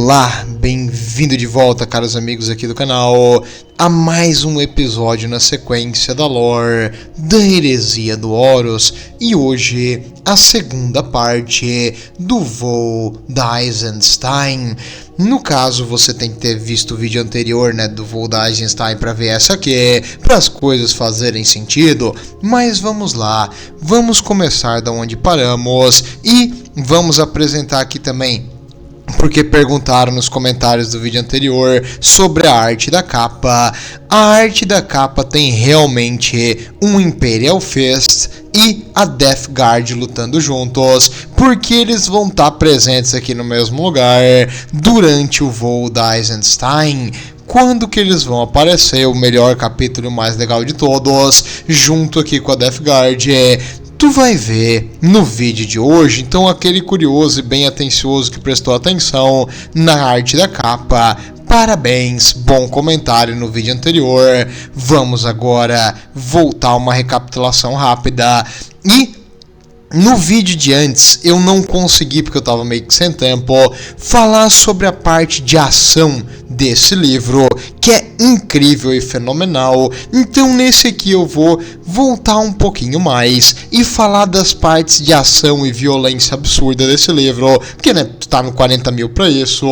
Olá, bem-vindo de volta, caros amigos aqui do canal, a mais um episódio na sequência da lore da Heresia do Horus, e hoje a segunda parte do voo da Eisenstein. No caso, você tem que ter visto o vídeo anterior, né, do voo da Eisenstein para ver essa aqui, para as coisas fazerem sentido, mas vamos lá, vamos começar da onde paramos e vamos apresentar aqui também, porque perguntaram nos comentários do vídeo anterior sobre a arte da capa. A arte da capa tem realmente um Imperial Fist e a Death Guard lutando juntos, porque eles vão estar presentes aqui no mesmo lugar durante o voo da Eisenstein. Quando que eles vão aparecer, o melhor capítulo, o mais legal de todos, junto aqui com a Death Guard, tu vai ver no vídeo de hoje. Então, aquele curioso e bem atencioso que prestou atenção na arte da capa, parabéns, bom comentário no vídeo anterior. Vamos agora voltar a uma recapitulação rápida. E no vídeo de antes eu não consegui, porque eu estava meio que sem tempo, falar sobre a parte de ação desse livro, que é incrível e fenomenal. Então nesse aqui eu vou voltar um pouquinho mais e falar das partes de ação e violência absurda desse livro, porque né, tu tá no 40 mil pra isso.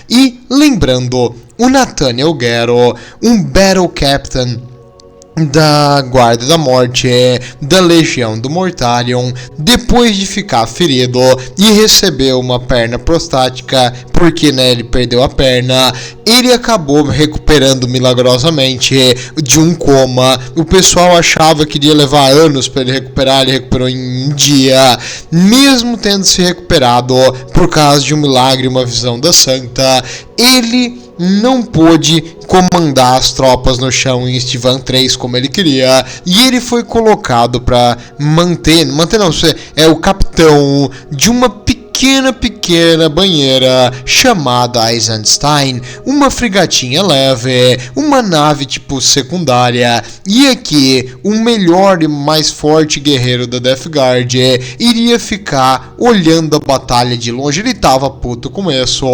E lembrando, o Nathaniel Guerra, um Battle Captain da Guarda da Morte, da Legião do Mortarion, depois de ficar ferido e receber uma perna prostática, porque né, ele perdeu a perna, ele acabou recuperando milagrosamente de um coma. O pessoal achava que iria levar anos para ele recuperou em um dia, mesmo tendo se recuperado por causa de um milagre, uma visão da Santa. Ele não pôde comandar as tropas no chão em Estivan 3 como ele queria, e ele foi colocado para manter não, é o capitão de uma pequena banheira chamada Eisenstein, uma frigatinha leve, uma nave tipo secundária. E aqui o melhor e mais forte guerreiro da Death Guard iria ficar olhando a batalha de longe. Ele tava puto com isso,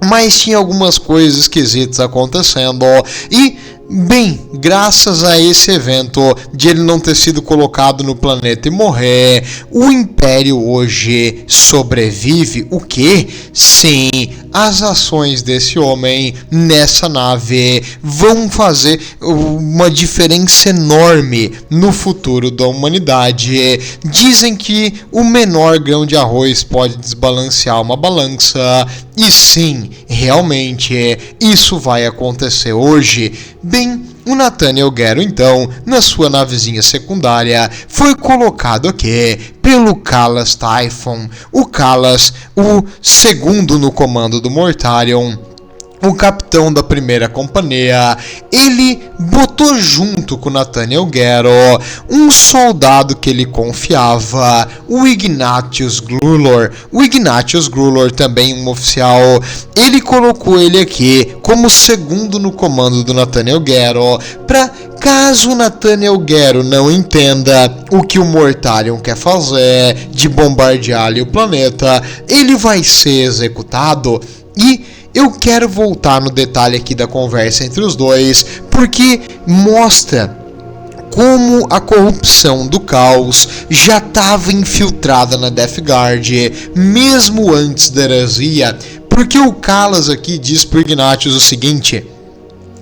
mas tinha algumas coisas esquisitas acontecendo. E, bem, graças a esse evento de ele não ter sido colocado no planeta e morrer, o Império hoje sobrevive. O quê? Sim, as ações desse homem nessa nave vão fazer uma diferença enorme no futuro da humanidade. Dizem que o menor grão de arroz pode desbalancear uma balança, e sim, realmente, isso vai acontecer hoje. Bem, o Nathaniel Guerra, então, na sua navezinha secundária, foi colocado aqui pelo Kalas Typhon. O Kalas, o segundo no comando do Mortarion, o capitão da primeira companhia, ele botou junto com Nathaniel Guerra um soldado que ele confiava, o Ignatius Grulor. O Ignatius Grulor, também um oficial, ele colocou ele aqui como segundo no comando do Nathaniel Guerra, para caso o Nathaniel Guerra não entenda o que o Mortarion quer fazer de bombardear ali o planeta, ele vai ser executado. E eu quero voltar no detalhe aqui da conversa entre os dois, porque mostra como a corrupção do caos já estava infiltrada na Death Guard, mesmo antes da heresia. Porque o Kalas aqui diz pro Ignatius o seguinte: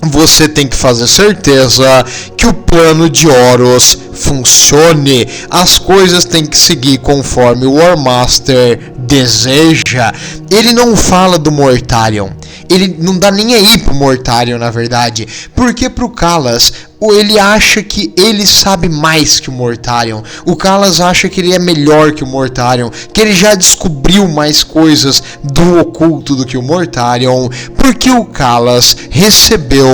você tem que fazer certeza que o plano de Horus funcione. As coisas têm que seguir conforme o War Master deseja. Ele não fala do Mortarion, ele não dá nem aí pro Mortarion, na verdade, porque pro Kalas, ele acha que ele sabe mais que o Mortarion. O Kalas acha que ele é melhor que o Mortarion, que ele já descobriu mais coisas do oculto do que o Mortarion, porque o Kalas recebeu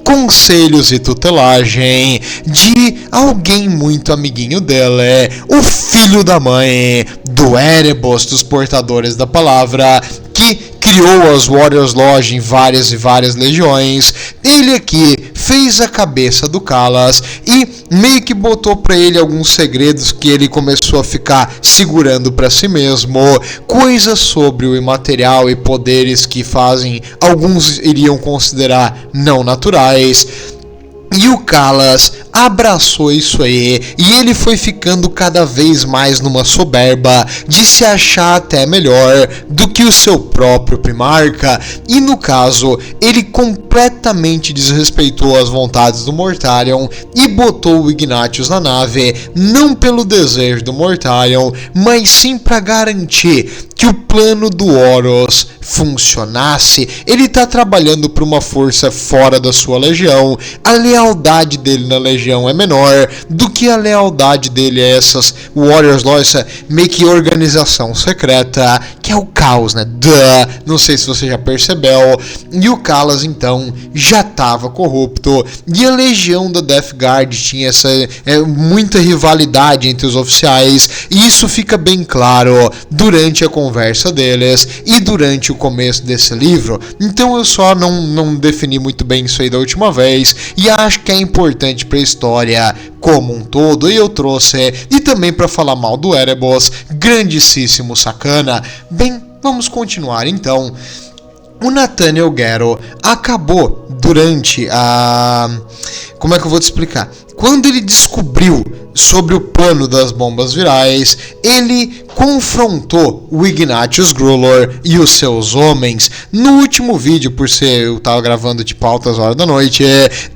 conselhos e tutelagem de alguém muito amiguinho dele, o filho da mãe do Erebos, dos portadores da palavra, que criou as Warriors Lodge em várias e várias legiões. Ele aqui fez a cabeça do Callas e meio que botou pra ele alguns segredos que ele começou a ficar segurando pra si mesmo, coisas sobre o imaterial e poderes que alguns iriam considerar não naturais. E o Callas abraçou isso aí, e ele foi ficando cada vez mais numa soberba de se achar até melhor do que o seu próprio Primarca, e no caso, ele completamente desrespeitou as vontades do Mortarion e botou o Ignatius na nave, não pelo desejo do Mortarion, mas sim para garantir que o plano do Horus funcionasse. Ele tá trabalhando para uma força fora da sua legião, a lealdade dele na legião é menor do que a lealdade dele a essas Warriors Law, essa meio que organização secreta, que é o caos, né? Não sei se você já percebeu. E o Callas então já estava corrupto, e a legião da Death Guard tinha essa muita rivalidade entre os oficiais, e isso fica bem claro durante a conversa deles e durante o começo desse livro. Então eu só não defini muito bem isso aí da última vez, e acho que é importante para a história como um todo, e eu trouxe, e também para falar mal do Erebos, grandíssimo sacana. Bem, vamos continuar então. O Nathaniel Gero acabou durante a... Como é que eu vou te explicar? Quando ele descobriu sobre o plano das bombas virais, ele confrontou o Ignatius Grullor e os seus homens. No último vídeo, por ser eu tava gravando tipo altas horas da noite,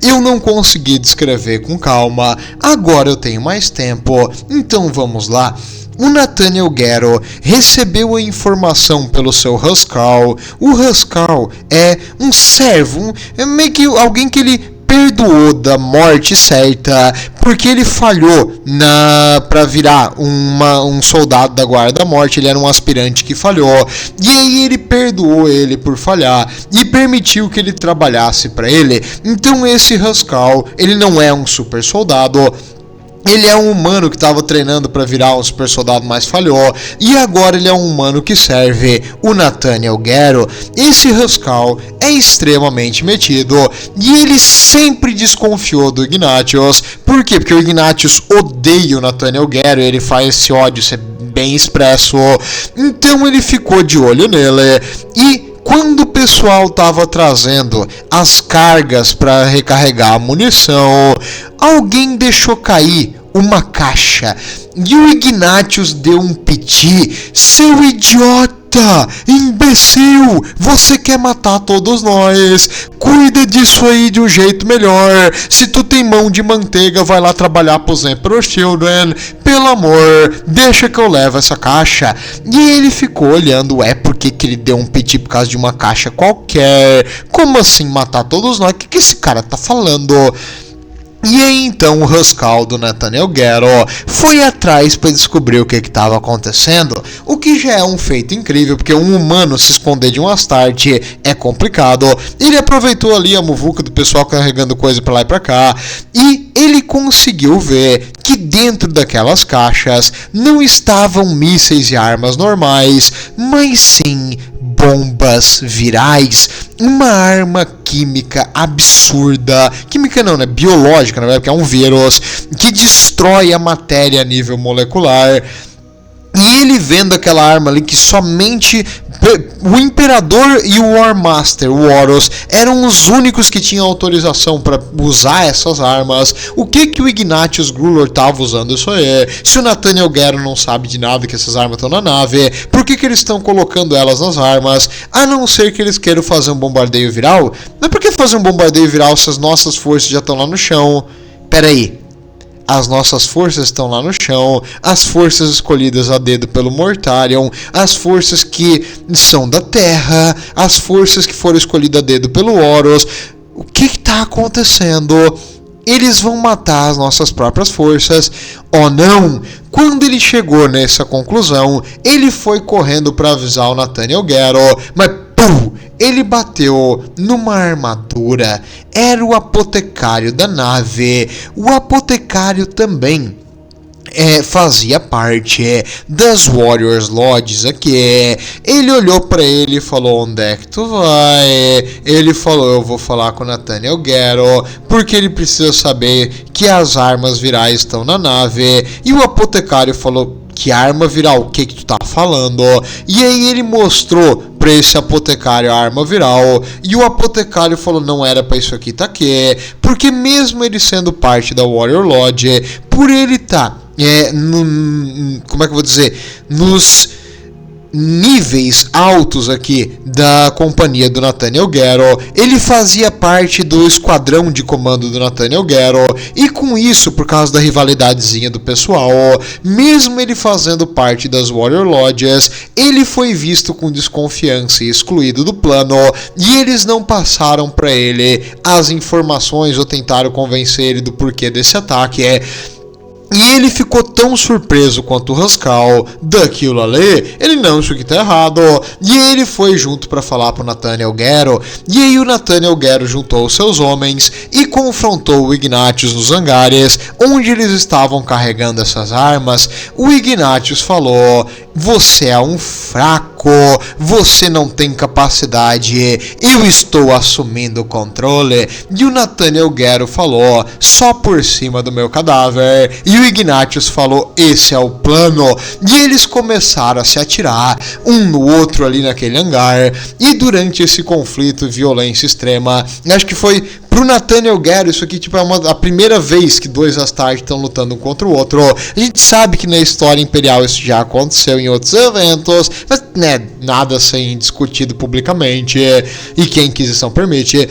eu não consegui descrever com calma. Agora eu tenho mais tempo, então vamos lá. O Nathaniel Gero recebeu a informação pelo seu Huskarl. O Huskarl é um servo, é meio que alguém que ele perdoou da morte certa, porque ele falhou para virar um soldado da Guarda da Morte. Ele era um aspirante que falhou, e aí ele perdoou ele por falhar e permitiu que ele trabalhasse para ele. Então esse Huskarl, ele não é um super soldado. Ele é um humano que estava treinando para virar um super soldado, mas falhou. E agora ele é um humano que serve o Nathaniel Gero. Esse Huskarl é extremamente metido, e ele sempre desconfiou do Ignatius. Por quê? Porque o Ignatius odeia o Nathaniel Gero, ele faz esse ódio ser bem expresso. Então ele ficou de olho nele, e quando o pessoal estava trazendo as cargas para recarregar a munição, alguém deixou cair uma caixa, e o Ignatius deu um piti. Seu idiota, imbecil, você quer matar todos nós? Cuida disso aí de um jeito melhor. Se tu tem mão de manteiga, vai lá trabalhar pros Emperor Children. Pelo amor, deixa que eu levo essa caixa. E ele ficou olhando, por que ele deu um piti por causa de uma caixa qualquer? Como assim matar todos nós? O que esse cara tá falando? E aí então o Huskarl do Nathaniel Gero foi atrás para descobrir o que estava acontecendo, o que já é um feito incrível, porque um humano se esconder de um Astarte é complicado. Ele aproveitou ali a muvuca do pessoal carregando coisa para lá e para cá, e ele conseguiu ver que dentro daquelas caixas não estavam mísseis e armas normais, mas sim bombas virais, uma arma química absurda, química não, né, biológica, na verdade, porque é um vírus que destrói a matéria a nível molecular. E ele vendo aquela arma ali que somente o Imperador e o War Master, o Horus, eram os únicos que tinham autorização para usar essas armas. O que o Ignatius Grullor estava usando isso aí? Se o Nathaniel Gero não sabe de nada que essas armas estão na nave, por que eles estão colocando elas nas armas? A não ser que eles queiram fazer um bombardeio viral? Mas por que fazer um bombardeio viral se as nossas forças já estão lá no chão? Pera aí. As nossas forças estão lá no chão, as forças escolhidas a dedo pelo Mortarion, as forças que são da Terra, as forças que foram escolhidas a dedo pelo Horus. O que está acontecendo? Eles vão matar as nossas próprias forças. Oh não! Quando ele chegou nessa conclusão, ele foi correndo para avisar o Nathaniel Gero, mas pum! Ele bateu numa armadura. Era o apotecário da nave. O apotecário também fazia parte das Warriors Lodges aqui. Ele olhou pra ele e falou: onde é que tu vai? Ele falou: eu vou falar com Nathaniel Gero, porque ele precisa saber que as armas virais estão na nave. E o apotecário falou: que arma viral? O que tu tá falando? E aí ele mostrou pra esse apotecário a arma viral, e o apotecário falou: não era pra isso aqui tá aqui, porque mesmo ele sendo parte da Warrior Lodge, por ele tá como é que eu vou dizer, nos níveis altos aqui da companhia do Nathaniel Gero, ele fazia parte do esquadrão de comando do Nathaniel Gero, e com isso, por causa da rivalidadezinha do pessoal, mesmo ele fazendo parte das Warrior Lodges, ele foi visto com desconfiança e excluído do plano, e eles não passaram para ele as informações ou tentaram convencer ele do porquê desse ataque. E ele ficou tão surpreso quanto o Rascal daquilo ali, ele não achou que tá errado, e ele foi junto para falar pro Nathaniel Gero, e aí o Nathaniel Gero juntou os seus homens e confrontou o Ignatius nos hangares, onde eles estavam carregando essas armas. O Ignatius falou: você é um fraco, você não tem capacidade, eu estou assumindo o controle. E o Nathaniel Gero falou: só por cima do meu cadáver. E o Ignatius falou: esse é o plano. E eles começaram a se atirar um no outro ali naquele hangar, e durante esse conflito, violência extrema, acho que foi pro Nathaniel Gero, isso aqui tipo, é a primeira vez que dois Astartes estão lutando um contra o outro. A gente sabe que na história imperial isso já aconteceu em outros eventos, mas nada sem discutido publicamente, e que a Inquisição permite.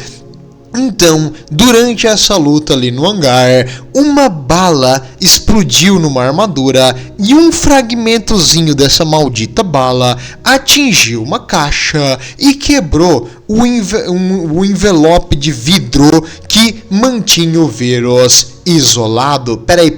Então, durante essa luta ali no hangar, uma bala explodiu numa armadura, e um fragmentozinho dessa maldita bala atingiu uma caixa e quebrou o envelope de vidro que mantinha o vírus isolado. Peraí.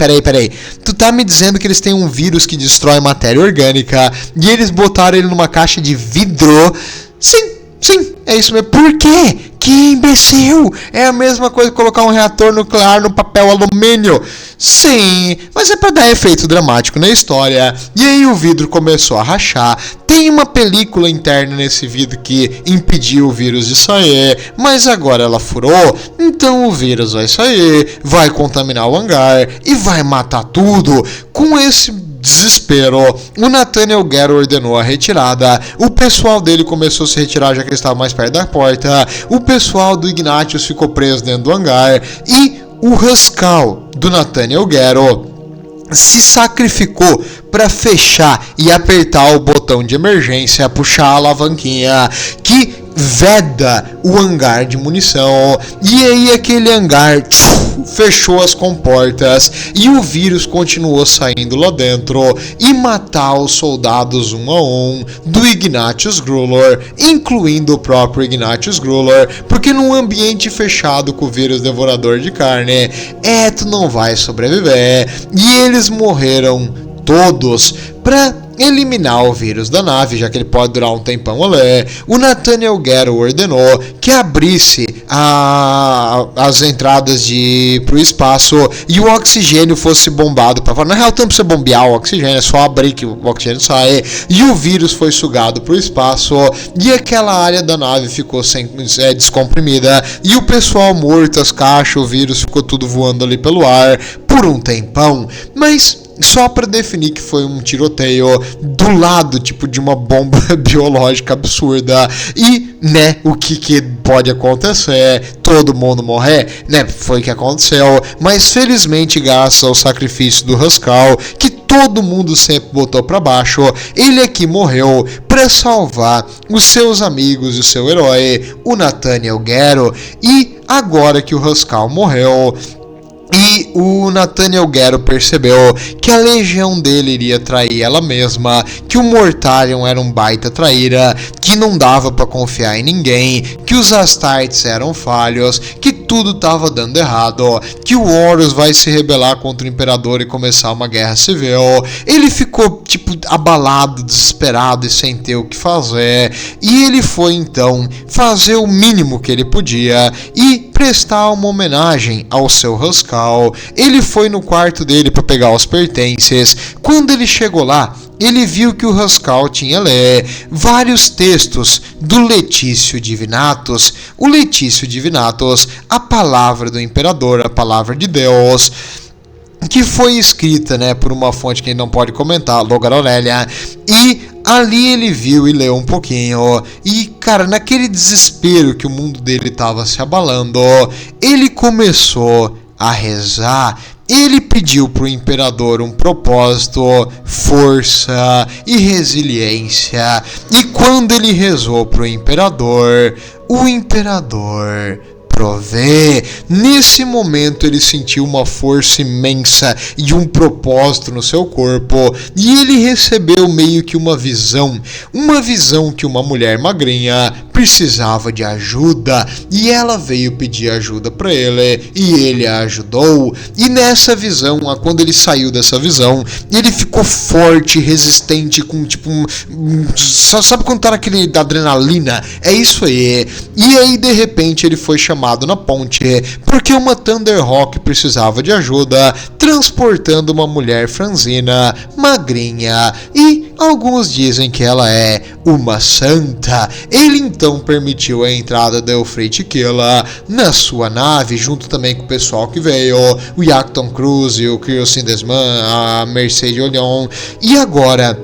Tu tá me dizendo que eles têm um vírus que destrói matéria orgânica e eles botaram ele numa caixa de vidro? Sim, é isso mesmo. Por quê? Que imbecil! É a mesma coisa que colocar um reator nuclear no papel alumínio. Sim, mas é para dar efeito dramático na história. E aí o vidro começou a rachar. Tem uma película interna nesse vidro que impediu o vírus de sair, mas agora ela furou, então o vírus vai sair, vai contaminar o hangar e vai matar tudo. Com esse desespero, o Nathaniel Gero ordenou a retirada. O pessoal dele começou a se retirar, já que ele estava mais perto da porta. O pessoal do Ignatius ficou preso dentro do hangar, e o Rascal do Nathaniel Gero se sacrificou para fechar e apertar o botão de emergência, puxar a alavanquinha que veda o hangar de munição. E aí aquele hangar fechou as comportas e o vírus continuou saindo lá dentro e matar os soldados um a um do Ignatius Gruller, incluindo o próprio Ignatius Gruller, porque num ambiente fechado com o vírus devorador de carne, tu não vai sobreviver. E eles morreram todos para eliminar o vírus da nave, já que ele pode durar um tempão ali. O Nathaniel Gero ordenou que abrisse as entradas pro espaço e o oxigênio fosse bombado para fora. Na real, não precisa bombear o oxigênio, é só abrir que o oxigênio sai. E o vírus foi sugado para o espaço, e aquela área da nave ficou descomprimida, e o pessoal morto, as caixas, o vírus ficou tudo voando ali pelo ar por um tempão. Mas só para definir que foi um tiroteio do lado, tipo, de uma bomba biológica absurda. E, o que pode acontecer? Todo mundo morrer? Foi o que aconteceu. Mas, felizmente, graças ao sacrifício do Rascal, que todo mundo sempre botou para baixo, ele aqui morreu para salvar os seus amigos e o seu herói, o Nathaniel Gero. E agora que o Rascal morreu, e o Nathaniel Gero percebeu que a legião dele iria trair ela mesma, que o Mortarion era um baita traíra, que não dava pra confiar em ninguém, que os Astartes eram falhos, que tudo tava dando errado, que o Horus vai se rebelar contra o Imperador e começar uma guerra civil. Ele ficou, abalado, desesperado e sem ter o que fazer, e ele foi então fazer o mínimo que ele podia e prestar uma homenagem ao seu Rascal, Ele foi no quarto dele para pegar os pertences. Quando ele chegou lá, ele viu que o Rascal tinha vários textos do Letício Divinatus. O Letício Divinatus, a palavra do imperador, a palavra de Deus, que foi escrita, por uma fonte que ele não pode comentar, Logar Aurélia, e ali ele viu e leu um pouquinho, e cara, naquele desespero que o mundo dele estava se abalando, ele começou a rezar. Ele pediu para o imperador um propósito, força e resiliência. E quando ele rezou para o imperador provê. Nesse momento ele sentiu uma força imensa e um propósito no seu corpo, e ele recebeu meio que uma visão que uma mulher magrinha precisava de ajuda, e ela veio pedir ajuda para ele, e ele a ajudou. E nessa visão, quando ele saiu dessa visão, ele ficou forte, resistente, com sabe quando tá naquele da adrenalina? É isso aí. E aí de repente ele foi chamado na ponte porque uma Thunderhawk precisava de ajuda transportando uma mulher franzina, magrinha, e alguns dizem que ela é uma santa. Ele então permitiu a entrada da Euphrates-Killa na sua nave, junto também com o pessoal que veio, o Yachtton Cruz, o Kirsten Desman, a Mercedes Olion, e agora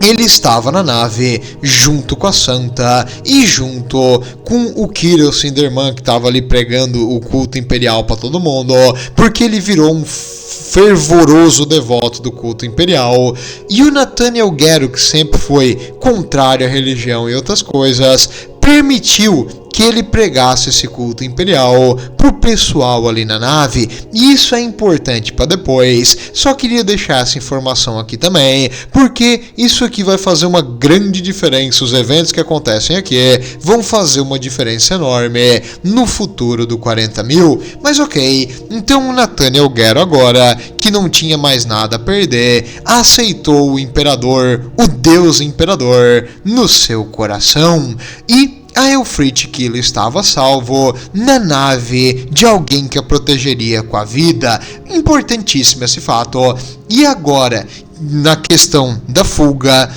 ele estava na nave junto com a Santa e junto com o Kirill Sinderman, que estava ali pregando o culto imperial para todo mundo, porque ele virou um fervoroso devoto do culto imperial. E o Nathaniel Guerra, que sempre foi contrário à religião e outras coisas, permitiu que ele pregasse esse culto imperial pro pessoal ali na nave, e isso é importante para depois. Só queria deixar essa informação aqui também, porque isso aqui vai fazer uma grande diferença. Os eventos que acontecem aqui vão fazer uma diferença enorme no futuro do 40.000. Mas ok, então o Nathaniel Guerra agora, que não tinha mais nada a perder, aceitou o imperador, o Deus imperador, no seu coração, e a Euphrates-Killa estava salvo na nave de alguém que a protegeria com a vida. Importantíssimo esse fato. E agora, na questão da fuga,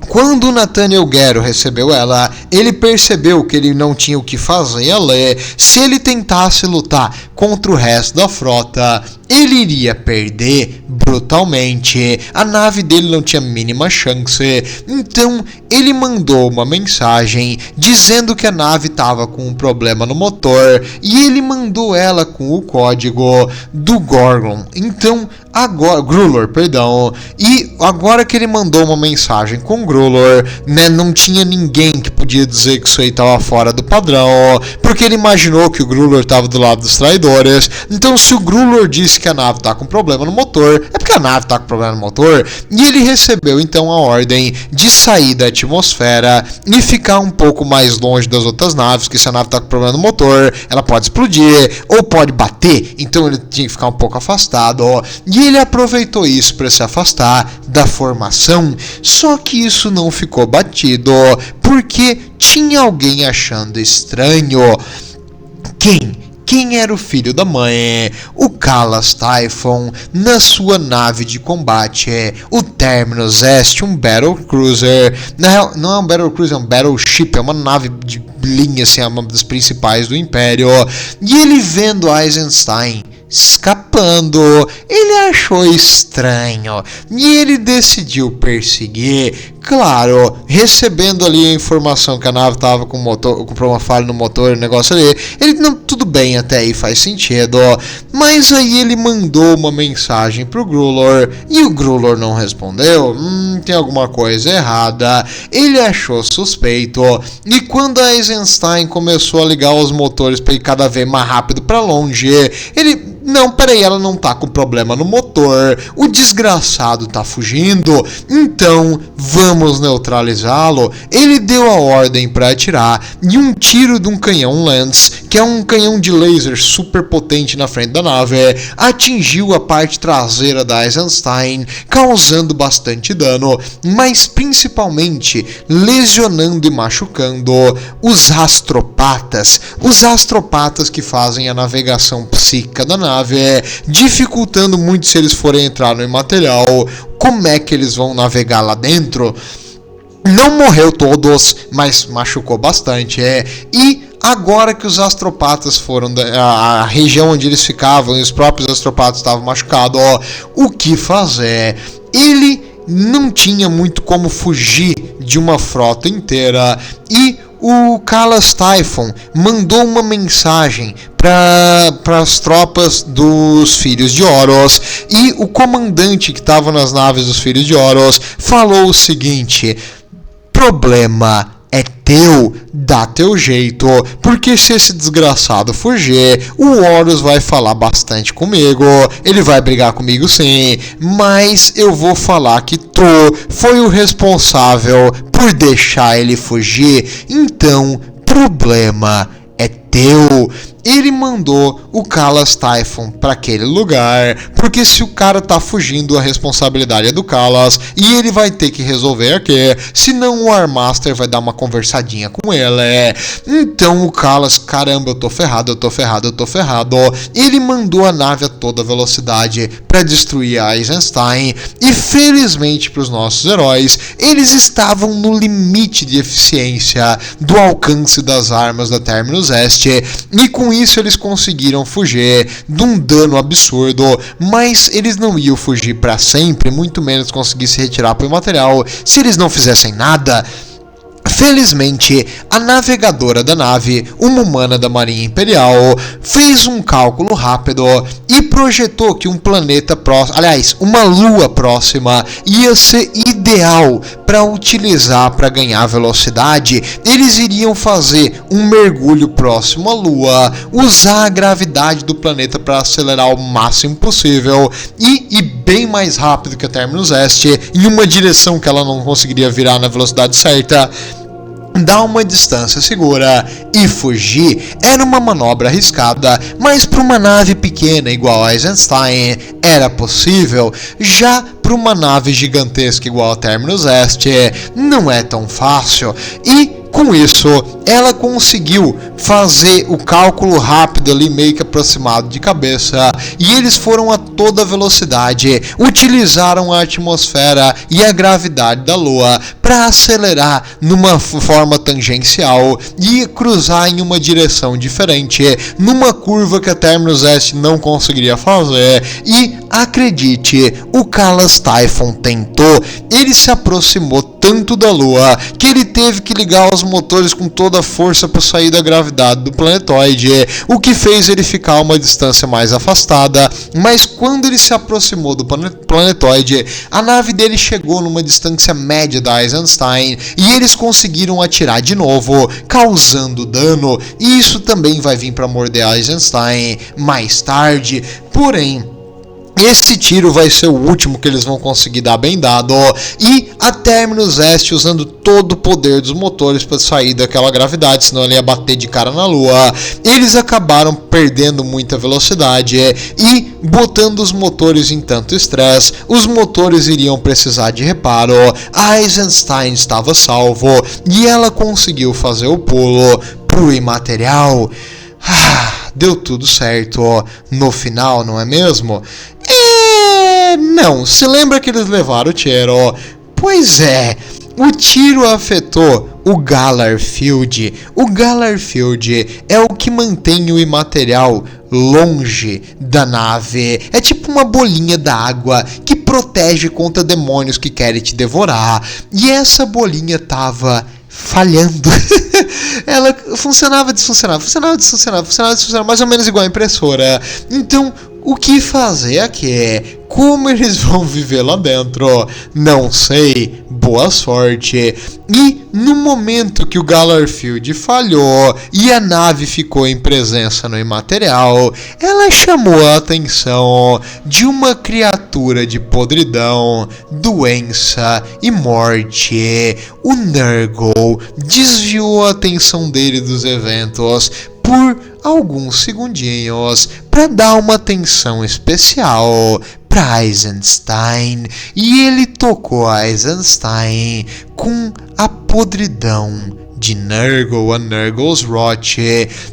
quando Nathaniel Guerra recebeu ela, ele percebeu que ele não tinha o que fazer ali. Se ele tentasse lutar contra o resto da frota, ele iria perder brutalmente. A nave dele não tinha a mínima chance. Então ele mandou uma mensagem dizendo que a nave estava com um problema no motor, e ele mandou ela com o código do Gorgon. Então agora, Grulor, perdão. E agora que ele mandou uma mensagem com Grulor, não tinha ninguém que podia dizer que isso aí estava fora do padrão, porque ele imaginou que o Grulor estava do lado dos traidores. Então se o Grulor disse que a nave está com problema no motor, é porque a nave está com problema no motor. E ele recebeu então a ordem de sair da atmosfera e ficar um pouco mais longe das outras naves, que se a nave está com problema no motor, ela pode explodir ou pode bater. Então ele tinha que ficar um pouco afastado, e ele aproveitou isso para se afastar da formação. Só que isso não ficou batido, porque tinha alguém achando estranho. Quem era o filho da mãe? O Kalas Typhon, na sua nave de combate, o Terminus Est, um Battlecruiser. Não é um Battlecruiser, é um Battleship, é uma nave de linha, assim, é uma das principais do Império. E ele vendo Eisenstein escapando, ele achou estranho e ele decidiu perseguir. Claro, recebendo ali a informação que a nave estava com uma falha no motor, o negócio ali, ele não, tudo bem, até aí faz sentido, mas aí ele mandou uma mensagem pro Grulor e o Grulor não respondeu. Tem alguma coisa errada. Ele achou suspeito, e quando a Eisenstein começou a ligar os motores para ir cada vez mais rápido para longe, ele: não, peraí, ela não tá com problema no motor, o desgraçado tá fugindo, então vamos vamos neutralizá-lo, ele deu a ordem para atirar e um tiro de um canhão Lance, que é um canhão de laser super potente na frente da nave, atingiu a parte traseira da Eisenstein, causando bastante dano, mas principalmente lesionando e machucando os astropatas que fazem a navegação psíquica da nave, dificultando muito se eles forem entrar no imaterial. Como é que eles vão navegar lá dentro? Não morreu todos, mas machucou bastante, e agora que os astropatas foram a região onde eles ficavam e os próprios astropatas estavam machucados, o que fazer? Ele não tinha muito como fugir de uma frota inteira e o Calas Typhon mandou uma mensagem para as tropas dos Filhos de Horus, e o comandante que estava nas naves dos Filhos de Horus falou o seguinte: problema é teu, dá teu jeito, porque se esse desgraçado fugir, o Horus vai falar bastante comigo, ele vai brigar comigo sim, mas eu vou falar que tu foi o responsável por deixar ele fugir, então problema é teu. Ele mandou o Calas Typhon para aquele lugar, porque se o cara tá fugindo, a responsabilidade é do Calas e ele vai ter que resolver aqui, senão o Armaster vai dar uma conversadinha com ele. Então o Calas, caramba, eu tô ferrado. Ele mandou a nave a toda velocidade para destruir a Eisenstein e felizmente para os nossos heróis, eles estavam no limite de eficiência do alcance das armas da Terminus Est e com isso eles conseguiram fugir de um dano absurdo, mas eles não iam fugir para sempre, muito menos conseguir se retirar para o material se eles não fizessem nada. Felizmente, a navegadora da nave, uma humana da Marinha Imperial, fez um cálculo rápido e projetou que um planeta próximo, aliás, uma lua próxima, ia ser ideal para utilizar para ganhar velocidade. Eles iriam fazer um mergulho próximo à lua, usar a gravidade do planeta para acelerar o máximo possível e ir bem mais rápido que a Terminus Est, em uma direção que ela não conseguiria virar na velocidade certa, dar uma distância segura e fugir. Era uma manobra arriscada, mas para uma nave pequena igual a Eisenstein era possível. Já para uma nave gigantesca igual a Terminus Est não é tão fácil, e com isso ela conseguiu fazer o cálculo rápido ali, meio que aproximado de cabeça, e eles foram a toda velocidade, utilizaram a atmosfera e a gravidade da Lua para acelerar numa forma tangencial e cruzar em uma direção diferente, numa curva que a Terminus Est não conseguiria fazer. E acredite, o Calas Typhon tentou, ele se aproximou tanto da Lua que ele teve que ligar os motores com toda a força para sair da gravidade do planetoide, o que fez ele ficar a uma distância mais afastada. Mas quando ele se aproximou do planetoide, a nave dele chegou numa distância média da Eisenstein e eles conseguiram atirar de novo, causando dano, e isso também vai vir para morder a Eisenstein mais tarde. Porém, esse tiro vai ser o último que eles vão conseguir dar bem dado, e a Terminus Est, usando todo o poder dos motores para sair daquela gravidade, senão ele ia bater de cara na Lua, eles acabaram perdendo muita velocidade e botando os motores em tanto estresse. Os motores iriam precisar de reparo, a Eisenstein estava salvo e ela conseguiu fazer o pulo pro imaterial. Deu tudo certo no final, não é mesmo? Não, se lembra que eles levaram o tiro? Pois é, o tiro afetou o Galar Field. O Galar Field é o que mantém o imaterial longe da nave. É tipo uma bolinha d'água que protege contra demônios que querem te devorar. E essa bolinha tava falhando. Ela funcionava, mais ou menos igual a impressora. Então, o que fazer aqui? Como eles vão viver lá dentro? Não sei. Boa sorte. E no momento que o Gallarfield falhou e a nave ficou em presença no imaterial, ela chamou a atenção de uma criatura de podridão, doença e morte. O Nurgle desviou a atenção dele dos eventos por alguns segundinhos para dar uma atenção especial para Eisenstein, e ele tocou Eisenstein com a podridão de Nurgle, a Nurgle's Rot.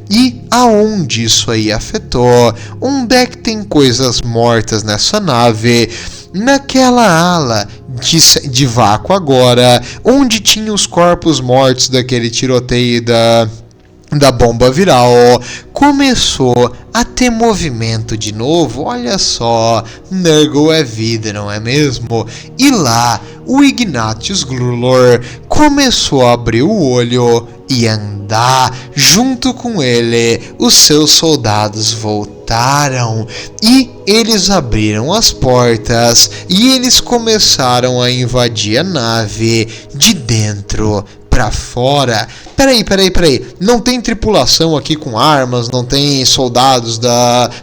E aonde isso aí afetou? Onde é que tem coisas mortas nessa nave? Naquela ala de vácuo agora, onde tinha os corpos mortos daquele tiroteio da bomba viral, começou a ter movimento de novo. Olha só, Nurgle é vida, não é mesmo? E lá, o Ignatius Glulor começou a abrir o olho e andar. Junto com ele, os seus soldados voltaram e eles abriram as portas e eles começaram a invadir a nave de dentro pra fora. Peraí. Não tem tripulação aqui com armas, não tem soldados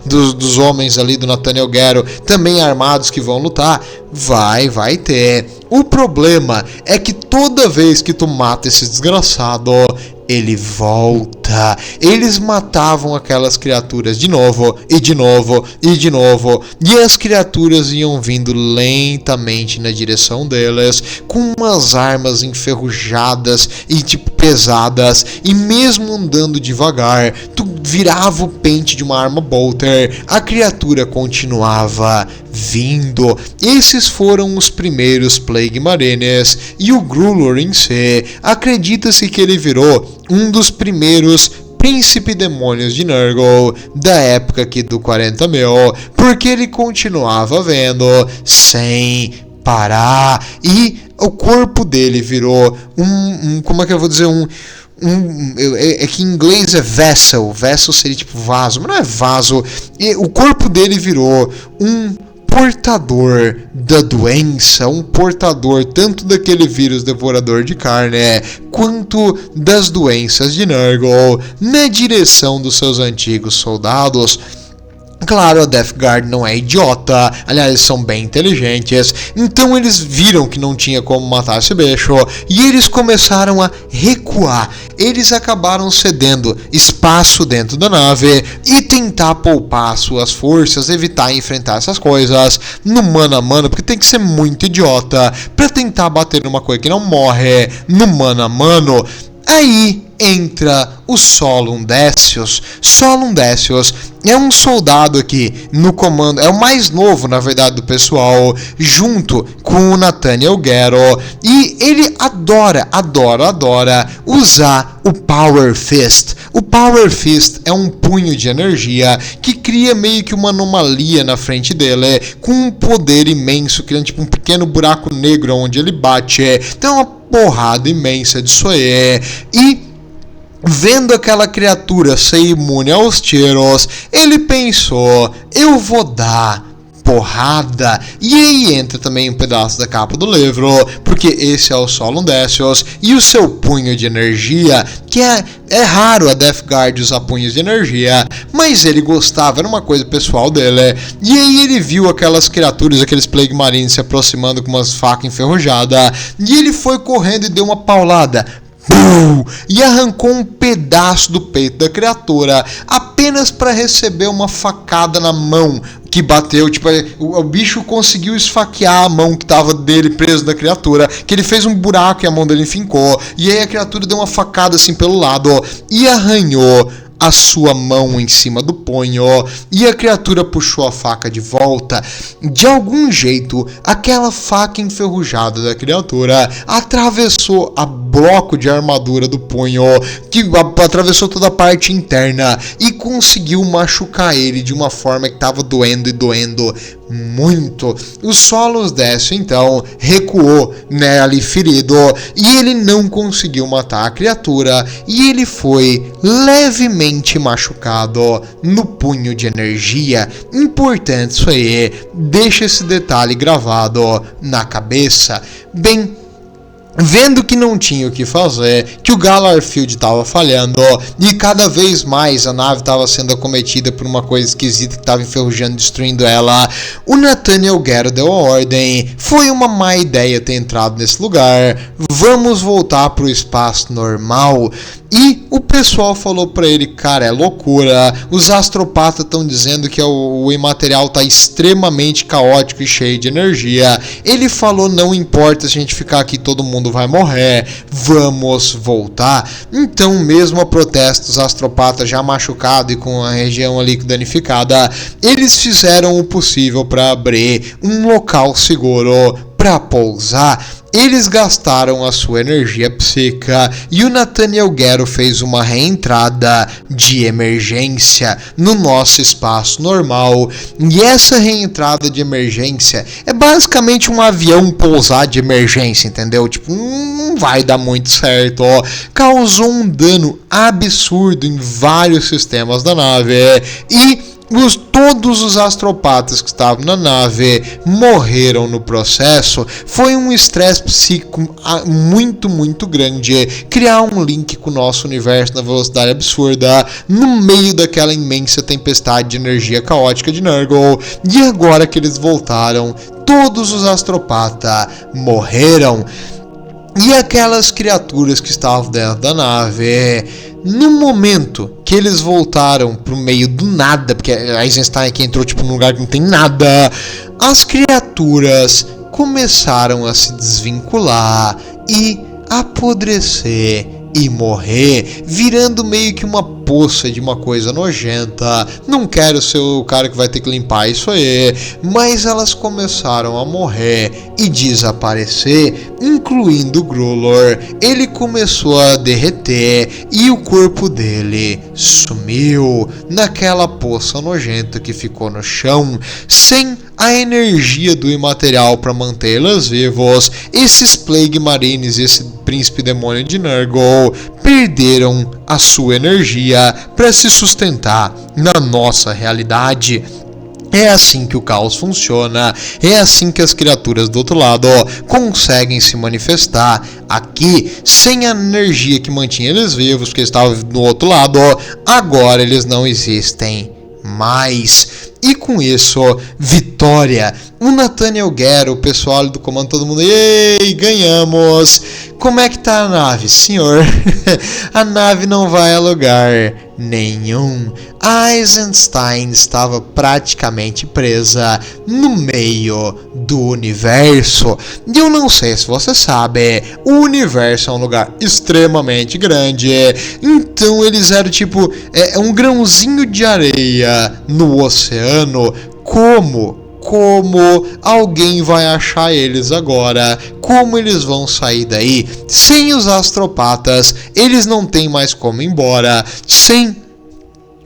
dos homens ali do Nathaniel Guerrero também armados que vão lutar? Vai ter. O problema é que toda vez que tu mata esse desgraçado, ele volta. Eles matavam aquelas criaturas de novo, e as criaturas iam vindo lentamente na direção deles, com umas armas enferrujadas e pesadas, e mesmo andando devagar, tu virava o pente de uma arma bolter, a criatura continuava vindo. Esses foram os primeiros Plague Marines, e o Grulor em si, acredita-se que ele virou um dos primeiros príncipe demônios de Nurgle da época aqui do 40.000, porque ele continuava vendo sem parar, e o corpo dele virou como é que eu vou dizer, é que em inglês é vessel seria tipo vaso, mas não é vaso, e o corpo dele virou um portador da doença, um portador tanto daquele vírus devorador de carne quanto das doenças de Nurgle, na direção dos seus antigos soldados. Claro, a Death Guard não é idiota, aliás, eles são bem inteligentes, então eles viram que não tinha como matar esse bicho, e eles começaram a recuar. Eles acabaram cedendo espaço dentro da nave e tentar poupar suas forças, evitar enfrentar essas coisas no mano a mano, porque tem que ser muito idiota pra tentar bater numa coisa que não morre no mano a mano. Aí entra o Solum Decius. Solum Decius é um soldado aqui no comando, é o mais novo, na verdade, do pessoal, junto com o Nathaniel Guerrero, e ele adora usar o Power Fist. O Power Fist é um punho de energia que cria meio que uma anomalia na frente dele, com um poder imenso, criando tipo um pequeno buraco negro onde ele bate. Então é uma porrada imensa disso aí. E vendo aquela criatura ser imune aos tiros, ele pensou, eu vou dar porrada. E aí entra também um pedaço da capa do livro, porque esse é o Solum Decius e o seu punho de energia, que é raro a Death Guard usar punhos de energia, mas ele gostava, era uma coisa pessoal dele. E aí ele viu aquelas criaturas, aqueles Plague Marines se aproximando com umas facas enferrujadas, e ele foi correndo e deu uma paulada e arrancou um pedaço do peito da criatura, apenas para receber uma facada na mão que bateu. Tipo, o bicho conseguiu esfaquear a mão que estava dele preso da criatura, que ele fez um buraco e a mão dele enfincou, e aí a criatura deu uma facada assim pelo lado e arranhou a sua mão em cima do punho, e a criatura puxou a faca de volta. De algum jeito, aquela faca enferrujada da criatura atravessou a bloco de armadura do punho, que atravessou toda a parte interna e conseguiu machucar ele de uma forma que estava doendo muito. O Solos Décio então recuou, né, ali ferido, e ele não conseguiu matar a criatura, e ele foi levemente machucado no punho de energia. Importante isso aí, deixa esse detalhe gravado na cabeça. Bem, vendo que não tinha o que fazer, que o Galarfield estava falhando e cada vez mais a nave estava sendo acometida por uma coisa esquisita que estava enferrujando, destruindo ela, o Nathaniel Guerra deu a ordem: foi uma má ideia ter entrado nesse lugar, vamos voltar para o espaço normal. E o pessoal falou pra ele: cara, é loucura, os astropatas estão dizendo que o imaterial tá extremamente caótico e cheio de energia. Ele falou: não importa se a gente ficar aqui, todo mundo vai morrer, vamos voltar. Então, mesmo a protesto, os astropatas já machucados e com a região ali danificada, eles fizeram o possível para abrir um local seguro para pousar. Eles gastaram a sua energia psíquica e o Nathaniel Guerra fez uma reentrada de emergência no nosso espaço normal. E essa reentrada de emergência é basicamente um avião pousar de emergência, entendeu? Tipo, não vai dar muito certo, ó. Causou um dano absurdo em vários sistemas da nave e todos os astropatas que estavam na nave morreram no processo. Foi um estresse psíquico muito grande criar um link com o nosso universo na velocidade absurda no meio daquela imensa tempestade de energia caótica de Nurgle. E agora que eles voltaram, todos os astropatas morreram. E aquelas criaturas que estavam dentro da nave, no momento que eles voltaram pro meio do nada, porque a Eisenstein aqui entrou tipo num lugar que não tem nada, as criaturas começaram a se desvincular e apodrecer e morrer, virando meio que uma poça de uma coisa nojenta. Não quero ser o cara que vai ter que limpar isso aí, mas elas começaram a morrer e desaparecer, incluindo o Grulor. Ele começou a derreter e o corpo dele sumiu naquela poça nojenta que ficou no chão, sem a energia do imaterial para mantê-las vivos. Esses Plague Marines e esse príncipe demônio de Nurgle perderam a sua energia para se sustentar na nossa realidade. É assim que o caos funciona, é assim que as criaturas do outro lado conseguem se manifestar. Aqui, sem a energia que mantinha eles vivos, porque eles estavam do outro lado, agora eles não existem mais. E com isso, vitória. O Nathaniel Guerra, o pessoal do comando, todo mundo: ei, ganhamos! Como é que tá a nave, senhor? A nave não vai a lugar nenhum. A Eisenstein estava praticamente presa no meio do universo. E eu não sei se você sabe, o universo é um lugar extremamente grande. Então eles eram tipo um grãozinho de areia no oceano. Como alguém vai achar eles agora? Como eles vão sair daí? Sem os astropatas, eles não têm mais como ir embora. Sem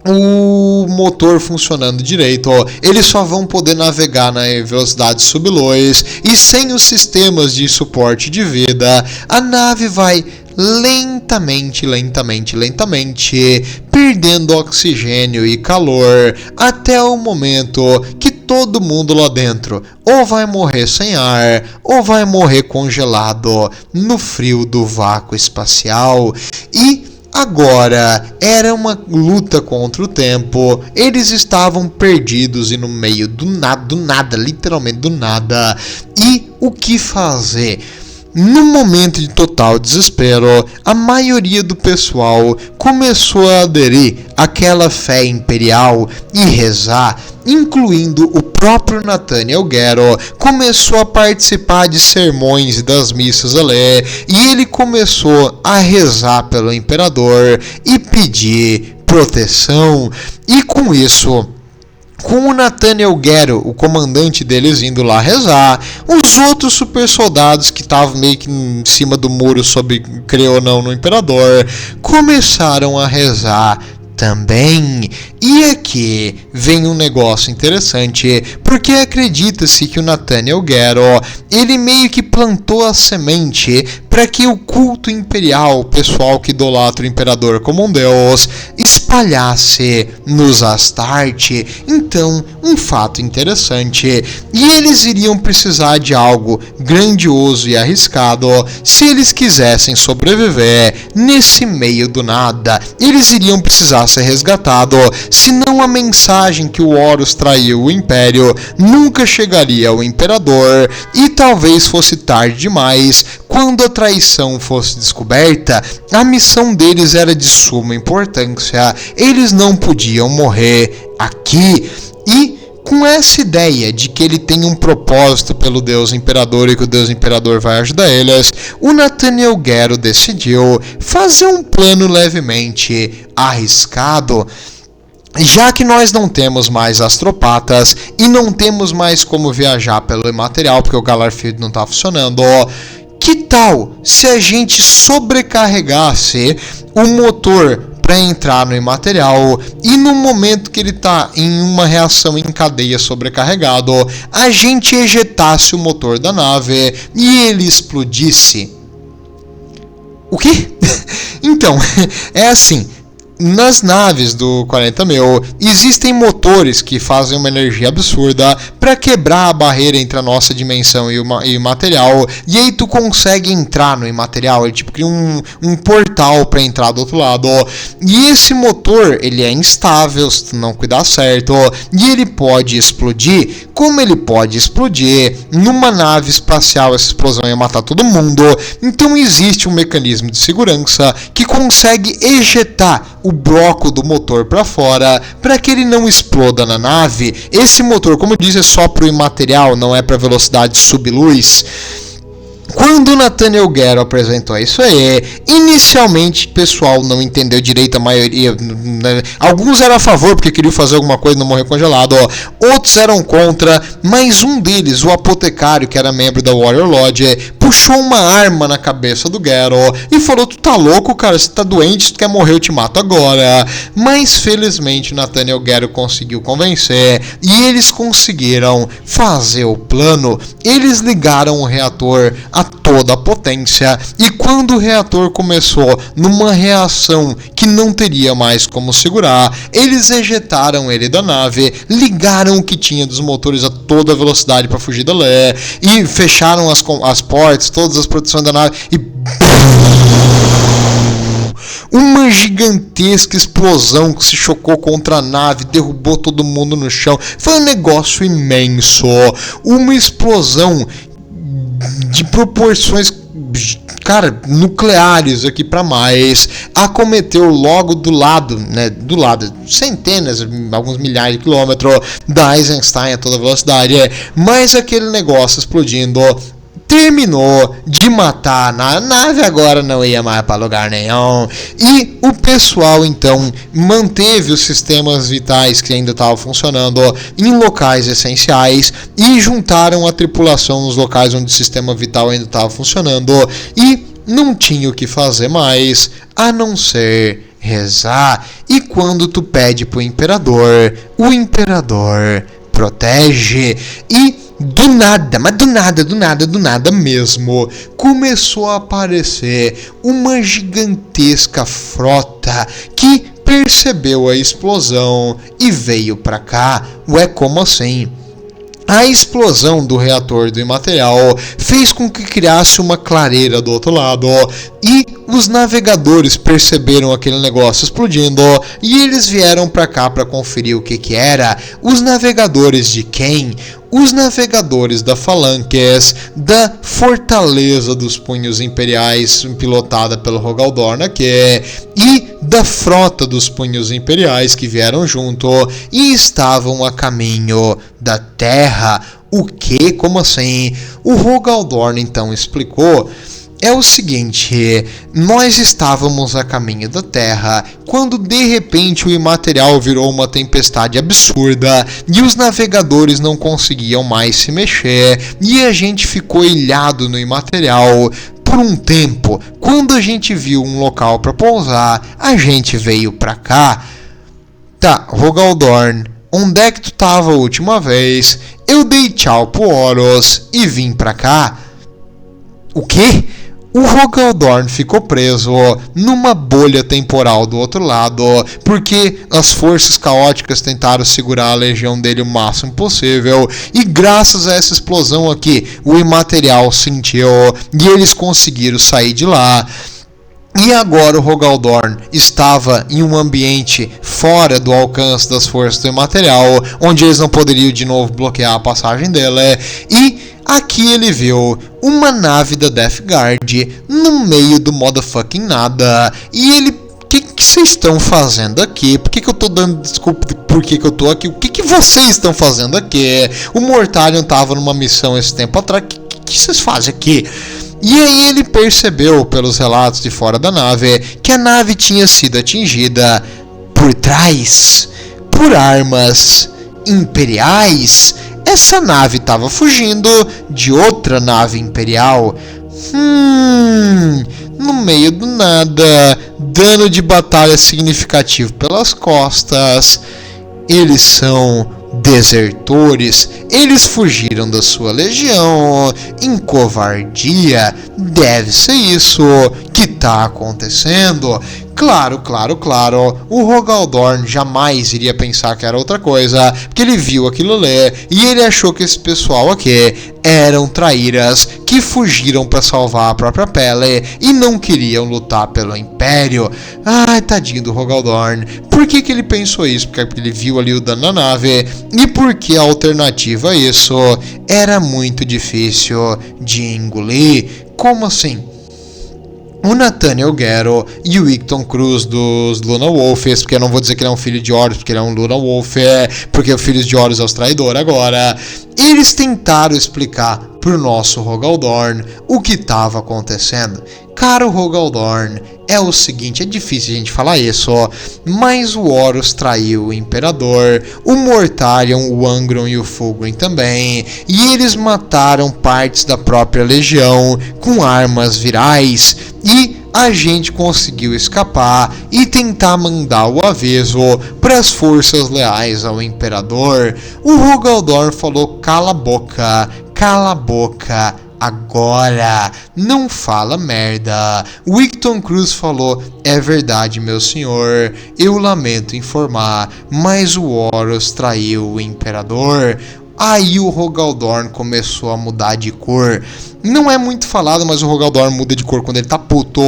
o motor funcionando direito, eles só vão poder navegar na velocidade subluz. E sem os sistemas de suporte de vida, a nave vai lentamente, perdendo oxigênio e calor, até o momento que todo mundo lá dentro ou vai morrer sem ar, ou vai morrer congelado no frio do vácuo espacial. E agora era uma luta contra o tempo. Eles estavam perdidos e no meio do nada, literalmente do nada. E o que fazer? No momento de total desespero, a maioria do pessoal começou a aderir àquela fé imperial e rezar, incluindo o próprio Nathaniel Guerra. Começou a participar de sermões e das missas ali, e ele começou a rezar pelo imperador e pedir proteção. E com isso, com o Nathaniel Guerra, o comandante deles, indo lá rezar, os outros super soldados que estavam meio que em cima do muro sobre crer ou não no imperador, começaram a rezar também. E aqui vem um negócio interessante, porque acredita-se que o Nathaniel Gero, ele meio que plantou a semente para que o culto imperial, o pessoal que idolatra o imperador como um deus, espalhasse nos Astarte. Então, um fato interessante, e eles iriam precisar de algo grandioso e arriscado se eles quisessem sobreviver nesse meio do nada. Eles iriam precisar ser resgatados, senão a mensagem que o Horus traiu o Império nunca chegaria ao Imperador, e talvez fosse tarde demais. Quando a traição fosse descoberta, a missão deles era de suma importância. Eles não podiam morrer aqui. E com essa ideia de que ele tem um propósito pelo Deus Imperador e que o Deus Imperador vai ajudar eles, o Nathaniel Gero decidiu fazer um plano levemente arriscado. Já que nós não temos mais astropatas e não temos mais como viajar pelo imaterial, porque o Galar Field não está funcionando, que tal se a gente sobrecarregasse o motor para entrar no imaterial e no momento que ele está em uma reação em cadeia sobrecarregado, a gente ejetasse o motor da nave e ele explodisse? O quê? Então, é assim. Nas naves do 40.000 existem motores que fazem uma energia absurda para quebrar a barreira entre a nossa dimensão e o imaterial, e aí tu consegue entrar no imaterial, ele tipo cria um portal para entrar do outro lado. E esse motor, ele é instável se tu não cuidar certo, e ele pode explodir. Como ele pode explodir numa nave espacial, essa explosão ia matar todo mundo. Então existe um mecanismo de segurança que consegue ejetar o bloco do motor para fora, para que ele não exploda na nave. Esse motor, como eu disse, é só para o imaterial, não é para velocidade subluz. Quando o Nathaniel Gero apresentou isso aí, inicialmente o pessoal não entendeu direito, a maioria, né? Alguns eram a favor porque queriam fazer alguma coisa e não morrer congelado, outros eram contra, mas um deles, o apotecário, que era membro da Warrior Lodge, puxou uma arma na cabeça do Gero e falou: tu tá louco, cara, você tá doente, se tu quer morrer eu te mato agora. Mas felizmente o Nathaniel Gero conseguiu convencer e eles conseguiram fazer o plano. Eles ligaram o reator a toda a potência, e quando o reator começou numa reação que não teria mais como segurar, eles ejetaram ele da nave, ligaram o que tinha dos motores a toda velocidade para fugir da lé, e fecharam as portas, todas as proteções da nave, e uma gigantesca explosão que se chocou contra a nave, derrubou todo mundo no chão. Foi um negócio imenso, uma explosão de proporções, cara, nucleares aqui para mais, acometeu logo do lado, centenas, alguns milhares de quilômetros da Eisenstein a toda velocidade, mas aquele negócio explodindo terminou de matar na nave, agora não ia mais para lugar nenhum. E o pessoal então manteve os sistemas vitais que ainda estavam funcionando em locais essenciais e juntaram a tripulação nos locais onde o sistema vital ainda estava funcionando, e não tinha o que fazer mais a não ser rezar. E quando tu pede pro imperador, o imperador protege. E do nada, mas do nada mesmo, começou a aparecer uma gigantesca frota que percebeu a explosão e veio pra cá. Ué, como assim? A explosão do reator do imaterial fez com que criasse uma clareira do outro lado, e os navegadores perceberam aquele negócio explodindo e eles vieram para cá para conferir o que era. Os navegadores de quem? Os navegadores da Phalanx, da Fortaleza dos Punhos Imperiais, pilotada pelo Rogaldorn aqui, e da Frota dos Punhos Imperiais que vieram junto e estavam a caminho da Terra. O que? Como assim? O Rogaldorn então explicou. É o seguinte, nós estávamos a caminho da Terra quando de repente o imaterial virou uma tempestade absurda e os navegadores não conseguiam mais se mexer e a gente ficou ilhado no imaterial por um tempo. Quando a gente viu um local para pousar, a gente veio para cá. Tá, Rogaldorn, onde é que tu tava a última vez? Eu dei tchau pro Horus e vim pra cá. O quê? O Rogaldorn ficou preso numa bolha temporal do outro lado, porque as forças caóticas tentaram segurar a legião dele o máximo possível, e graças a essa explosão aqui, o Imaterial sentiu e eles conseguiram sair de lá. E agora o Rogaldorn estava em um ambiente fora do alcance das forças do Imaterial, onde eles não poderiam de novo bloquear a passagem dele, e aqui ele viu uma nave da Death Guard no meio do motherfucking nada. E ele, o que vocês estão fazendo aqui? Por que eu tô dando desculpa por que eu tô aqui? O que vocês estão fazendo aqui? O Mortarion tava numa missão esse tempo atrás, o que vocês fazem aqui? E aí ele percebeu pelos relatos de fora da nave que a nave tinha sido atingida por trás por armas imperiais. Essa nave estava fugindo de outra nave imperial. No meio do nada, dano de batalha significativo pelas costas. Eles são desertores, eles fugiram da sua legião em covardia. Deve ser isso que tá acontecendo. Claro, o Rogaldorn jamais iria pensar que era outra coisa, porque ele viu aquilo ali e ele achou que esse pessoal aqui eram traíras que fugiram para salvar a própria pele e não queriam lutar pelo Império. Ai, tadinho do Rogaldorn. Por que ele pensou isso? Porque ele viu ali o dano na nave, e porque a alternativa a isso era muito difícil de engolir. Como assim? O Nathaniel Gero e o Icton Cruz dos Luna Wolves, porque eu não vou dizer que ele é um filho de Horus, porque ele é um Luna Wolf, porque o filho de Horus é os traidores agora. Eles tentaram explicar pro nosso Rogaldorn o que estava acontecendo. Caro Rogaldorn, é o seguinte, é difícil a gente falar isso, mas o Horus traiu o Imperador, o Mortarion, o Angron e o Fulgrim também, e eles mataram partes da própria legião com armas virais, e a gente conseguiu escapar e tentar mandar o aviso para as forças leais ao Imperador. O Rogaldorn falou: cala a boca, agora, não fala merda. O Icton Cruz falou: é verdade, meu senhor, eu lamento informar, mas o Horus traiu o Imperador. Aí o Rogaldorn começou a mudar de cor. Não é muito falado, mas o Rogaldorn muda de cor quando ele tá puto.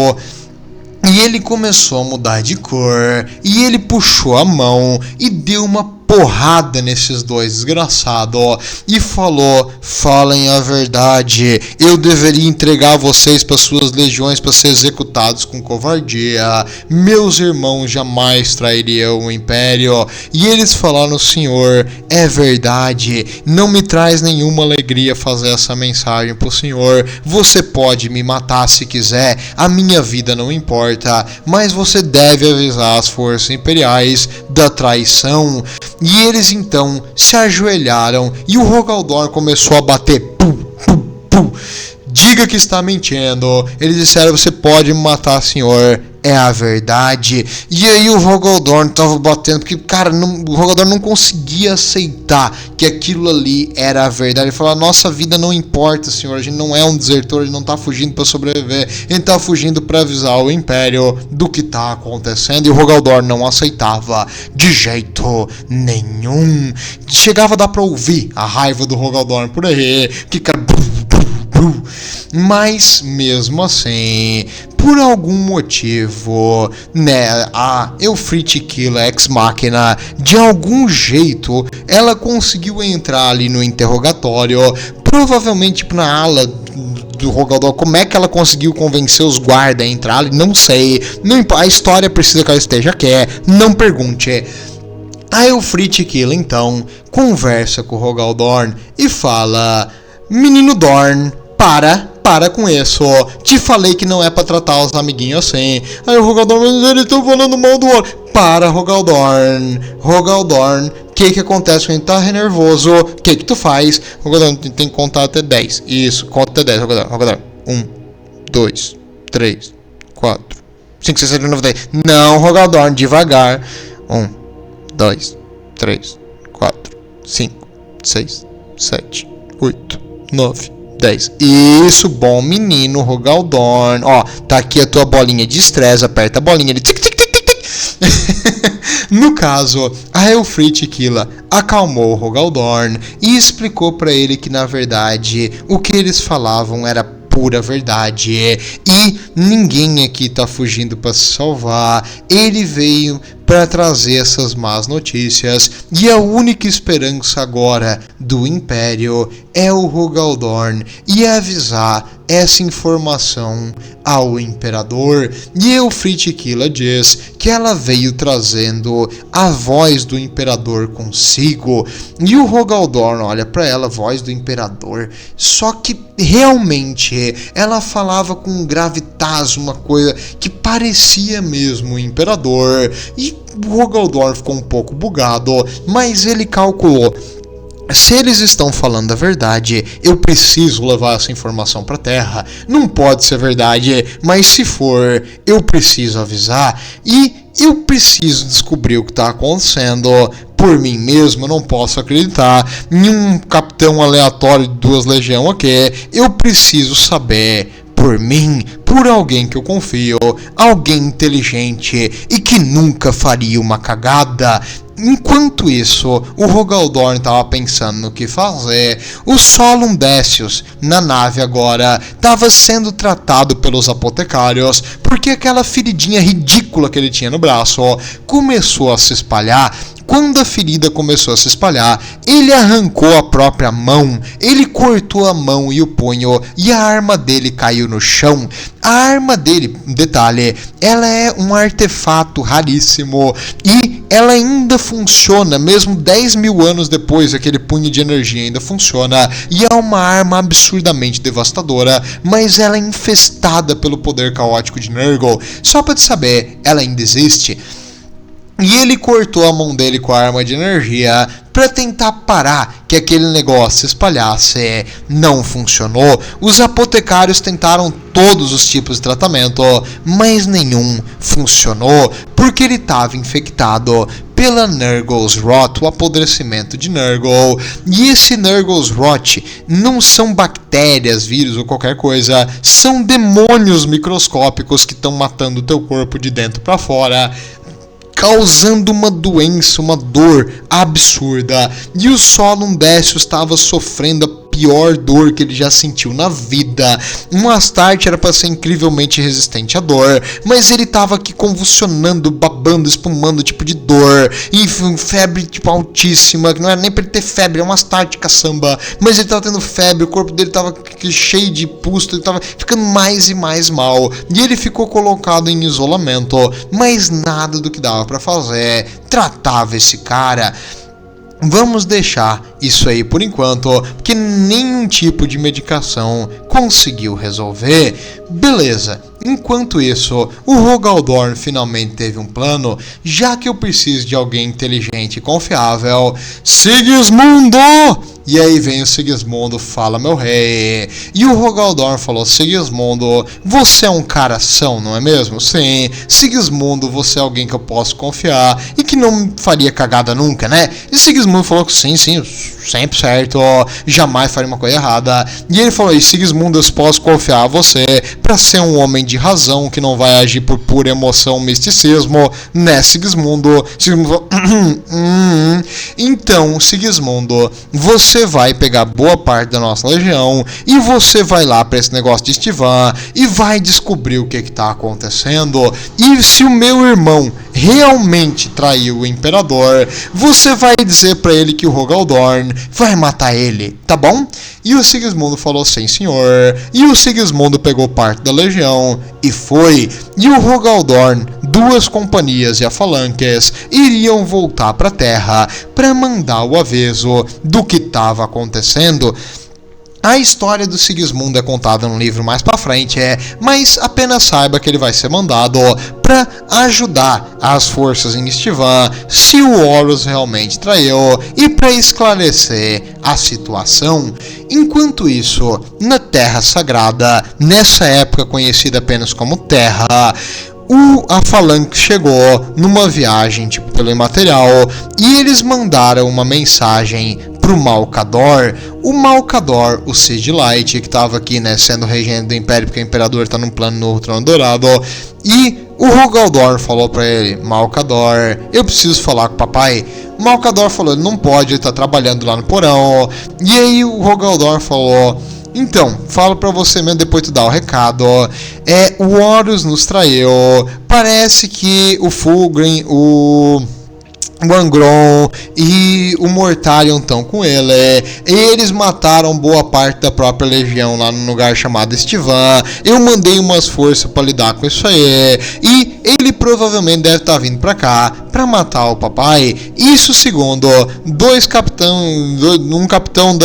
E ele começou a mudar de cor, e ele puxou a mão e deu uma porrada nesses dois desgraçados e falou: falem a verdade, eu deveria entregar vocês para suas legiões para ser executados com covardia. Meus irmãos jamais trairiam o Império. E eles falaram: senhor, é verdade, não me traz nenhuma alegria fazer essa mensagem pro senhor. Você pode me matar se quiser, a minha vida não importa, mas você deve avisar as forças imperiais da traição. E eles então se ajoelharam e o Rogaldorn começou a bater. Pum, pum, pum. Diga que está mentindo. Eles disseram: você pode me matar, senhor, é a verdade. E aí o Rogaldorn tava batendo, porque, cara, o Rogaldorn não conseguia aceitar que aquilo ali era a verdade. Ele falou: nossa vida não importa, senhor, a gente não é um desertor, ele não tá fugindo para sobreviver, ele tá fugindo para avisar o Império do que tá acontecendo. E o Rogaldorn não aceitava de jeito nenhum. Chegava a dar pra ouvir a raiva do Rogaldorn por aí, que cara. Mas mesmo assim, por algum motivo, né, a Eufritikila Ex Machina, de algum jeito, ela conseguiu entrar ali no interrogatório, provavelmente na ala do Rogaldorn. Como é que ela conseguiu convencer os guardas a entrar ali? Não sei. Não, a história precisa que ela esteja quieta, não pergunte. A Eufritikila então conversa com o Rogaldorn e fala: menino Dorn, para com isso. Te falei que não é pra tratar os amiguinhos assim. Aí o Rogaldorn: mas eles estão falando mal do Horus. Para, Rogaldorn. Rogaldorn, o que acontece quando a gente tá nervoso? O que tu faz? Rogaldorn, tem que contar até 10. Isso, conta até 10, Rogaldorn. 1, 2, 3, 4, 5, 6, 7, 8, 9, 10. Não, Rogaldorn, devagar. 1, 2, 3, 4, 5, 6, 7, 8, 9, 10. Isso, bom menino, Rogaldorn. Ó, tá aqui a tua bolinha de estresse, aperta a bolinha de tic, tic, tic, tic, tic. No caso, a Elfrithkila acalmou o Rogaldorn e explicou pra ele que, na verdade, o que eles falavam era pura verdade e ninguém aqui tá fugindo para se salvar. Ele veio para trazer essas más notícias e a única esperança agora do Império é o Rogaldorn e avisar essa informação ao Imperador. E Elfrithkila diz que ela veio trazendo a voz do Imperador consigo e o Rogaldorn olha para ela, voz do Imperador, só que realmente ela falava com um gravitas, uma coisa que parecia mesmo o Imperador, e o Rogaldorn ficou um pouco bugado, mas ele calculou: se eles estão falando a verdade, eu preciso levar essa informação para a Terra. Não pode ser verdade, mas se for, eu preciso avisar e eu preciso descobrir o que está acontecendo por mim mesmo. Eu não posso acreditar em um capitão aleatório de 2 legiões aqui. Eu preciso saber por mim, por alguém que eu confio, alguém inteligente e que nunca faria uma cagada. Enquanto isso, o Rogaldorn estava pensando no que fazer. O Solum Decius, na nave agora, estava sendo tratado pelos apotecários porque aquela feridinha ridícula que ele tinha no braço começou a se espalhar. Quando a ferida começou a se espalhar, ele arrancou a própria mão, ele cortou a mão e o punho e a arma dele caiu no chão. A arma dele, detalhe, ela é um artefato raríssimo e ela ainda funciona, mesmo 10 mil anos depois, aquele punho de energia ainda funciona e é uma arma absurdamente devastadora, mas ela é infestada pelo poder caótico de Nurgle. Só pra te saber, ela ainda existe. E ele cortou a mão dele com a arma de energia para tentar parar que aquele negócio se espalhasse. Não funcionou. Os apotecários tentaram todos os tipos de tratamento, mas nenhum funcionou, porque ele estava infectado pela Nurgle's Rot, o apodrecimento de Nurgle. E esse Nurgle's Rot não são bactérias, vírus ou qualquer coisa, são demônios microscópicos que estão matando o teu corpo de dentro para fora, causando uma doença, uma dor absurda. E o Solum Decius estava sofrendo a pior dor que ele já sentiu na vida. Um Astarte era para ser incrivelmente resistente à dor, mas ele estava aqui convulsionando, babando, espumando, tipo de dor, e febre tipo altíssima, que não era nem para ele ter febre, é um Astarte caçamba, mas ele estava tendo febre, o corpo dele estava cheio de pus, ele estava ficando mais e mais mal, e ele ficou colocado em isolamento, mas nada do que dava para fazer tratava esse cara. Vamos deixar isso aí por enquanto, porque nenhum tipo de medicação conseguiu resolver. Beleza, enquanto isso, o Rogaldorn finalmente teve um plano, já que eu preciso de alguém inteligente e confiável. Sigismundo! E aí vem o Sigismundo, fala meu rei. E o Rogaldorn falou: Sigismundo, você é um cara são, não é mesmo? Sim, Sigismundo, você é alguém que eu posso confiar e que não faria cagada nunca, né? E Sigismundo falou que sim, sempre certo, jamais faria uma coisa errada. E ele falou: Sigismundo, eu posso confiar a você pra ser um homem de razão que não vai agir por pura emoção, misticismo, né, Sigismundo? Sigismundo falou: Então, Sigismundo, você vai pegar boa parte da nossa legião e você vai lá para esse negócio de Estivan e vai descobrir o que está acontecendo. E se o meu irmão realmente traiu o Imperador, você vai dizer para ele que o Rogaldorn vai matar ele, tá bom? E o Sigismundo falou: sim, senhor. E o Sigismundo pegou parte da legião e foi. E o Rogaldorn, 2 companhias e a Falanques iriam voltar para a Terra para mandar o aviso do que estava acontecendo. A história do Sigismundo é contada no livro mais pra frente, mas apenas saiba que ele vai ser mandado para ajudar as forças em Estivan se o Horus realmente traiu e para esclarecer a situação. Enquanto isso, na Terra Sagrada, nessa época conhecida apenas como Terra, a Phalanx chegou numa viagem tipo pelo imaterial e eles mandaram uma mensagem pro Malcador. O Malcador, o Seed Light, que tava aqui, né, sendo regente do Império, porque o Imperador tá num plano no Trono Dourado, e o Rogaldor falou pra ele: Malcador, eu preciso falar com o papai. O Malcador falou: ele não pode, ele tá trabalhando lá no porão. E aí o Rogaldor falou: então, falo pra você mesmo, depois tu dá o recado. O Horus nos traiu. Parece que o Fulgrim, o Angron e o Mortarion estão com ele. Eles mataram boa parte da própria legião lá num lugar chamado Estivan. Eu mandei umas forças pra lidar com isso aí. E ele provavelmente deve estar vindo pra cá pra matar o papai. Isso segundo um capitão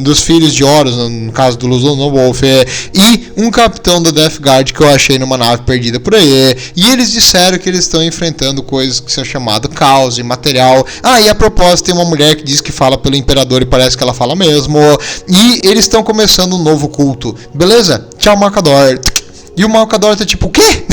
dos filhos de Horus, no caso do Luzon Wolf, e um capitão da Death Guard que eu achei numa nave perdida por aí. E eles disseram que eles estão enfrentando coisas que são chamadas caos e material. E a propósito, tem uma mulher que diz que fala pelo Imperador e parece que ela fala mesmo. E eles estão começando um novo culto. Beleza? Tchau, Malcador. E o Malcador tá tipo, o quê?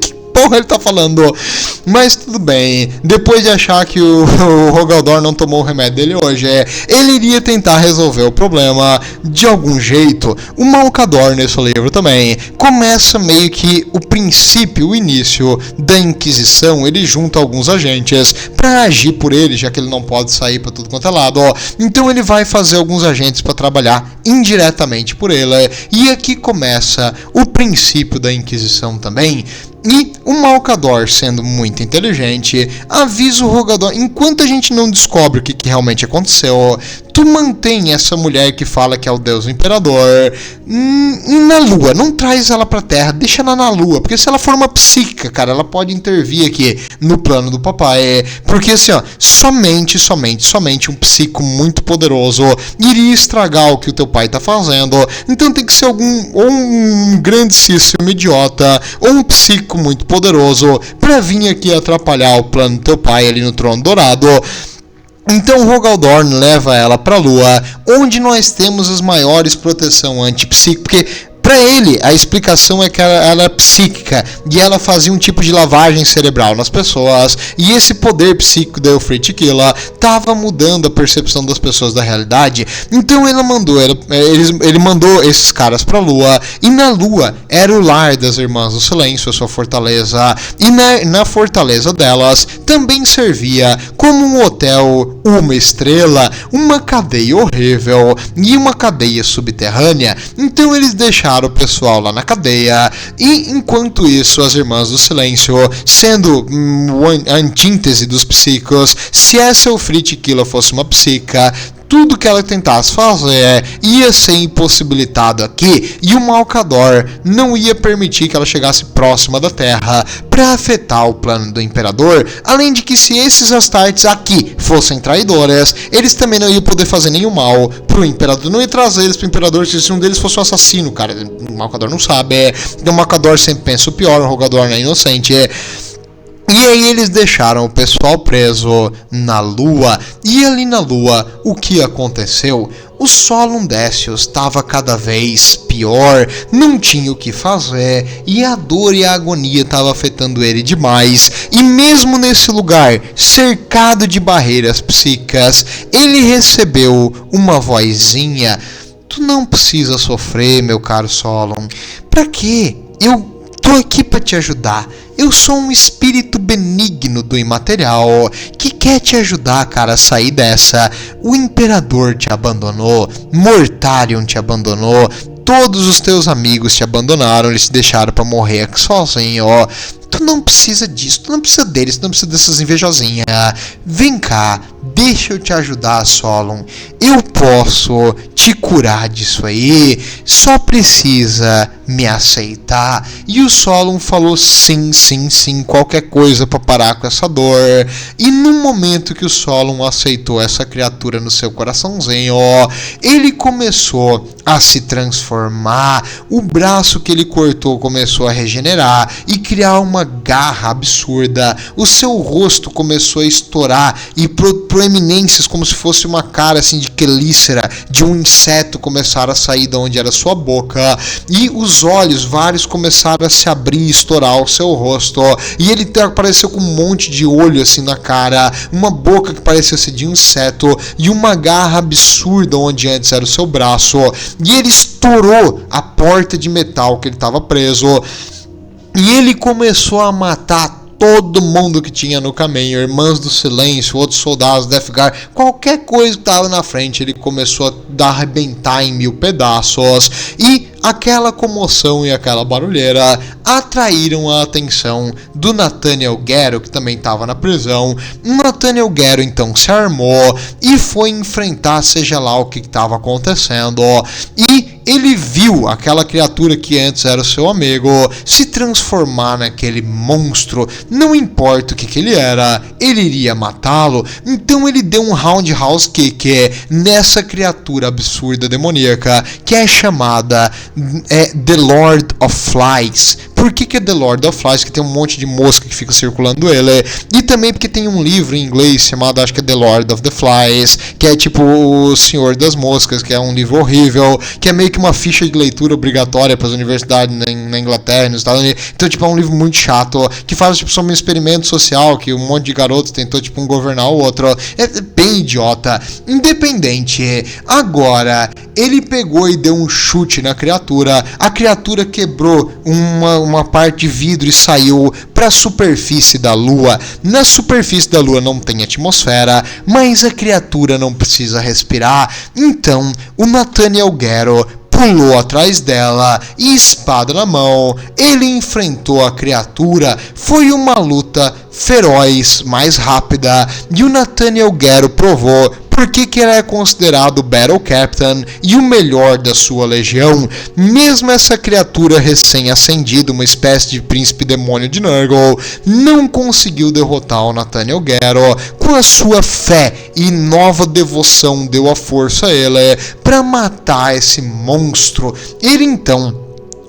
Que porra ele tá falando? Mas tudo bem. Depois de achar que o Rogaldor não tomou o remédio dele hoje, ele iria tentar resolver o problema de algum jeito. O Malcador, nesse livro também, começa meio que o princípio, o início da Inquisição. Ele junta alguns agentes para agir por ele, já que ele não pode sair para tudo quanto é lado. Então ele vai fazer alguns agentes para trabalhar indiretamente por ele. E aqui começa o princípio da Inquisição também. E o Malcador, sendo muito inteligente, avisa o Rogaldor: enquanto a gente não descobre o que realmente aconteceu, tu mantém essa mulher que fala que é o Deus do Imperador na Lua, não traz ela pra Terra, deixa ela na Lua, porque se ela for uma psíquica, cara, ela pode intervir aqui no plano do papai, porque assim, somente um psico muito poderoso iria estragar o que o teu pai tá fazendo. Então tem que ser um grandíssimo idiota, ou um psico muito poderoso pra vir aqui atrapalhar o plano do teu pai ali no Trono Dourado. Então Rogaldorn leva ela pra Lua, onde nós temos as maiores proteção anti-psíquica, porque pra ele, a explicação é que ela é psíquica e ela fazia um tipo de lavagem cerebral nas pessoas, e esse poder psíquico da Euphrates Killa tava mudando a percepção das pessoas da realidade. Então ele mandou esses caras pra Lua, e na Lua era o lar das Irmãs do Silêncio, a sua fortaleza, e na fortaleza delas também servia como um hotel, uma estrela, uma cadeia horrível e uma cadeia subterrânea. Então eles deixaram o pessoal lá na cadeia, e enquanto isso as Irmãs do Silêncio, sendo a antítese dos psíquicos, se essa Euphrates Killa fosse uma psíquica, tudo que ela tentasse fazer ia ser impossibilitado aqui, e o Malcador não ia permitir que ela chegasse próxima da Terra para afetar o plano do Imperador. Além de que, se esses Astartes aqui fossem traidores, eles também não iam poder fazer nenhum mal pro Imperador. Não ia trazer eles pro Imperador se um deles fosse um assassino, cara. O Malcador não sabe. Então o Malcador sempre pensa o pior, o Rogaldor é inocente. E aí eles deixaram o pessoal preso na Lua. E ali na Lua, o que aconteceu? O Solon Decius estava cada vez pior, não tinha o que fazer, e a dor e a agonia estavam afetando ele demais. E mesmo nesse lugar, cercado de barreiras psíquicas, ele recebeu uma vozinha: tu não precisa sofrer, meu caro Solon. Pra quê? Eu tô aqui para te ajudar. Eu sou um espírito benigno do imaterial que quer te ajudar, cara, a sair dessa. O Imperador te abandonou, Mortarion te abandonou, todos os teus amigos te abandonaram, eles te deixaram pra morrer aqui sozinho, ó. Tu não precisa disso, tu não precisa deles, tu não precisa dessas invejosinhas. Vem cá, deixa eu te ajudar, Solon. Eu posso te curar disso aí, só precisa me aceitar. E o Solon falou sim, qualquer coisa pra parar com essa dor. E no momento que o Solon aceitou essa criatura no seu coraçãozinho, ele começou a se transformar. O braço que ele cortou começou a regenerar e criar uma garra absurda, o seu rosto começou a estourar e proeminências como se fosse uma cara assim de quelícera de um inseto começaram a sair de onde era sua boca, e os olhos vários começaram a se abrir e estourar o seu rosto, e ele apareceu com um monte de olho assim na cara, uma boca que parecia ser de inseto e uma garra absurda onde antes era o seu braço, e ele estourou a porta de metal que ele estava preso, e ele começou a matar todo mundo que tinha no caminho, Irmãs do Silêncio, outros soldados, Death Guard, qualquer coisa que estava na frente, ele começou a arrebentar em 1000 pedaços, e aquela comoção e aquela barulheira atraíram a atenção do Nathaniel Guerrero, que também estava na prisão. O Nathaniel Guerrero então se armou e foi enfrentar seja lá o que estava acontecendo, e ele viu aquela criatura que antes era o seu amigo se transformar naquele monstro. Não importa o que ele era, ele iria matá-lo. Então ele deu um roundhouse kick nessa criatura absurda demoníaca que é chamada The Lord of Flies. Por que é The Lord of Flies? Que tem um monte de mosca que fica circulando ele. E também porque tem um livro em inglês chamado, acho que é The Lord of the Flies, que é tipo o Senhor das Moscas, que é um livro horrível, que é meio que uma ficha de leitura obrigatória para as universidades na Inglaterra, nos Estados Unidos. Então, tipo, é um livro muito chato, que fala tipo sobre um experimento social, que um monte de garotos tentou tipo governar o outro. É bem idiota. Independente. Agora, ele pegou e deu um chute na criatura. A criatura quebrou uma parte de vidro e saiu para a superfície da Lua. Na superfície da Lua não tem atmosfera, mas a criatura não precisa respirar. Então, o Nathaniel Guerrero pulou atrás dela e, espada na mão, ele enfrentou a criatura. Foi uma luta feroz, mais rápida, e o Nathaniel Guerrero provou por que ele é considerado o Battle Captain e o melhor da sua legião. Mesmo essa criatura recém-ascendida, uma espécie de príncipe demônio de Nurgle, não conseguiu derrotar o Nathaniel Guerrero. Com a sua fé e nova devoção, deu a força a ele para matar esse monstro. Ele então,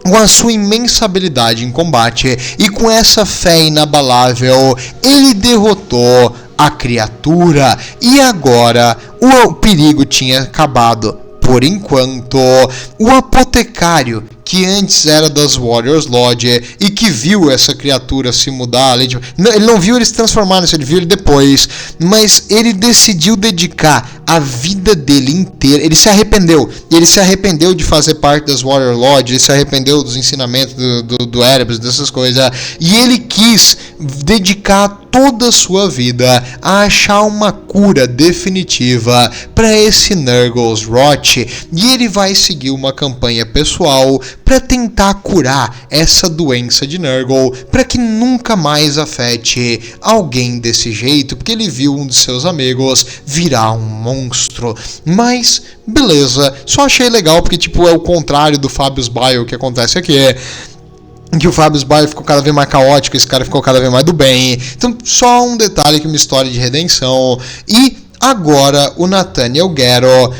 com a sua imensa habilidade em combate e com essa fé inabalável, ele derrotou a criatura, e agora o perigo tinha acabado. Por enquanto, o apotecário, que antes era das Warriors Lodge e que viu essa criatura se mudar, ele não viu ele se transformar nisso, ele viu ele depois, mas ele decidiu dedicar a vida dele inteira. Ele se arrependeu de fazer parte das Warrior Lodge, ele se arrependeu dos ensinamentos do Erebus, dessas coisas, e ele quis dedicar toda a sua vida a achar uma cura definitiva para esse Nurgle's Rot, e ele vai seguir uma campanha pessoal para tentar curar essa doença de Nurgle, para que nunca mais afete alguém desse jeito, porque ele viu um de seus amigos virar um monstro. Mas beleza, só achei legal porque tipo é o contrário do Fabius Bile que acontece aqui. Que o Fabius Bile ficou cada vez mais caótico, esse cara ficou cada vez mais do bem. Então, só um detalhe que uma história de redenção. E agora o Nathaniel Guerrero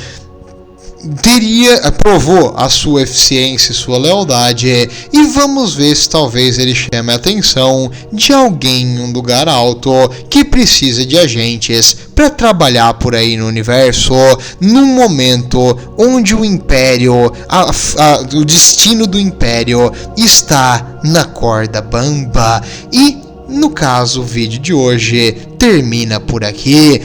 provou a sua eficiência e sua lealdade, e vamos ver se talvez ele chame a atenção de alguém em um lugar alto que precisa de agentes para trabalhar por aí no universo, num momento onde o Império, o destino do Império está na corda bamba. E no caso, o vídeo de hoje termina por aqui.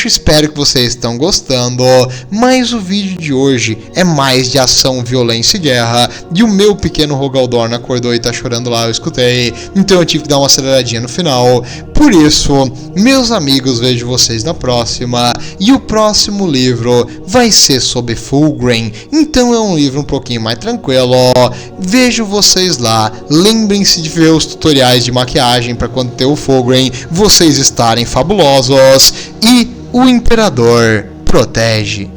Espero que vocês estão gostando, mas o vídeo de hoje é mais de ação, violência e guerra, e o meu pequeno Rogaldorn acordou e tá chorando lá, eu escutei, então eu tive que dar uma aceleradinha no final. Por isso, meus amigos, vejo vocês na próxima, e o próximo livro vai ser sobre Fulgrim, então é um livro um pouquinho mais tranquilo. Vejo vocês lá, lembrem-se de ver os tutoriais de maquiagem para quando ter o Fulgrim, vocês estarem fabulosos, e o Imperador protege.